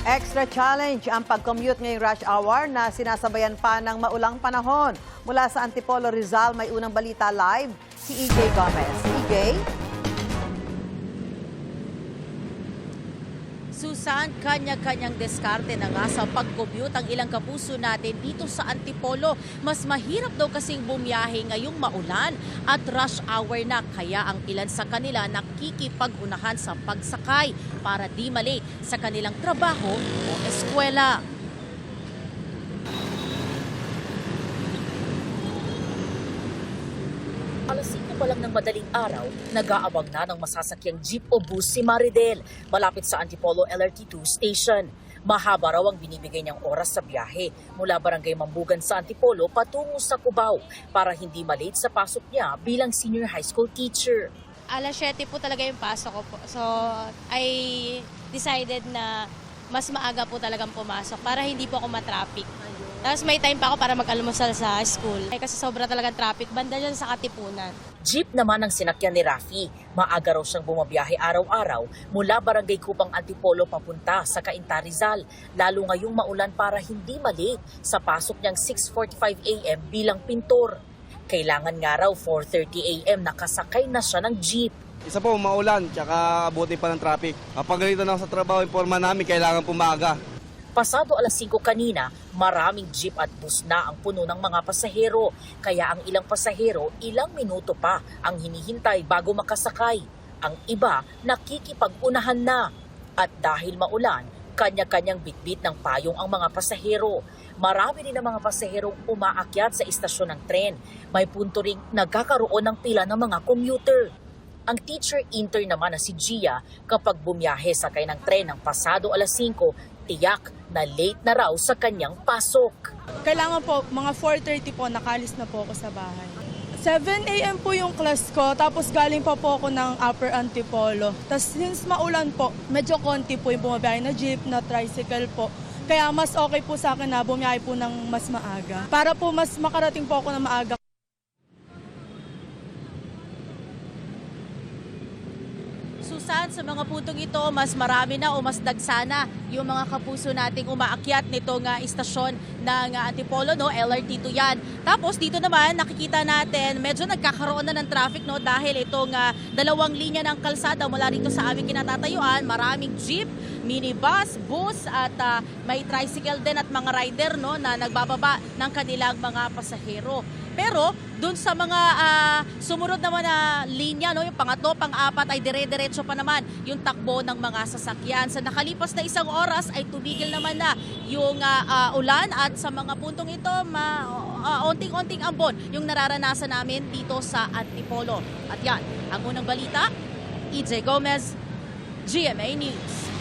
Extra challenge ang pag-commute ngayong rush hour na sinasabayan pa ng maulang panahon. Mula sa Antipolo, Rizal, may unang balita live si EJ Gomez. EJ? Susan, kanya-kanyang diskarte na nga sa pag-commute ang ilang kapuso natin dito sa Antipolo. Mas mahirap daw kasing bumiyahe ngayong maulan at rush hour na, kaya ang ilan sa kanila nakikipag-unahan sa pagsakay para di malate sa kanilang trabaho o eskwela. Alas 5 pa lang ng madaling araw, nag-aabang na ng masasakyang jeep o bus si Maridel malapit sa Antipolo LRT2 station. Mahaba raw ang binibigay niyang oras sa biyahe mula Barangay Mambugan sa Antipolo patungo sa Cubao para hindi malate sa pasok niya bilang senior high school teacher. Alas 7 po talaga yung pasok ko po. So, I decided na mas maaga po talagang pumasok para hindi po ako matraffic. Tapos may time pa ako para mag-almusal sa school. Kasi sobra talagang traffic, banda dyan sa Katipunan. Jeep naman ang sinakyan ni Rafi. Maaga raw siyang bumabiyahe araw-araw mula Barangay Kupang Antipolo papunta sa Cainta, Rizal. Lalo ngayong maulan para hindi malate sa pasok niyang 6:45 AM bilang pintor. Kailangan nga raw 4:30 AM nakasakay na siya ng jeep. Isa po, maulan, tsaka abuti pa ng traffic. Kapag ganito na ako sa trabaho, informa namin, kailangan pumaga. Pasado alas 5 kanina, maraming jeep at bus na ang puno ng mga pasahero. Kaya ang ilang pasahero, ilang minuto pa ang hinihintay bago makasakay. Ang iba, nakikipag-unahan na. At dahil maulan, kanya-kanyang bitbit ng payong ang mga pasahero. Marami din ang mga pasaherong umaakyat sa istasyon ng tren. May punto ring nagkakaroon ng pila ng mga commuter. Ang teacher intern naman na si Gia, kapag bumiyahe sakay ng tren ng pasado alas 5, tiyak na late na raw sa kanyang pasok. Kailangan po, mga 4:30 po, nakalis na po ako sa bahay. 7 AM po yung class ko, tapos galing pa po ako ng Upper Antipolo. Tapos since maulan po, medyo konti po yung bumabiyahe na jeep, na tricycle po. Kaya mas okay po sa akin na bumiyahe po ng mas maaga. Para po mas makarating po ako ng maaga. Susan, sa mga puntong ito, mas marami na o mas dagsana yung mga kapuso nating umaakyat nitong istasyon ng Antipolo, no? LRT2 yan. Tapos dito naman, nakikita natin, medyo nagkakaroon na ng traffic, no? Dahil itong dalawang linya ng kalsada mula rito sa aming kinatatayuan, maraming jeep, minibus, bus at may tricycle din at mga rider, no, na nagbababa ng kanilang mga pasahero. Pero dun sa mga sumunod naman na linya, no, yung pangatlo, pang-apat ay dire-diretso pa naman yung takbo ng mga sasakyan. Sa nakalipas na isang oras ay tumigil naman na yung ulan at sa mga puntong ito, onting-onting ambon yung nararanasan namin dito sa Antipolo. At yan, ang unang balita, EJ Gomez, GMA News.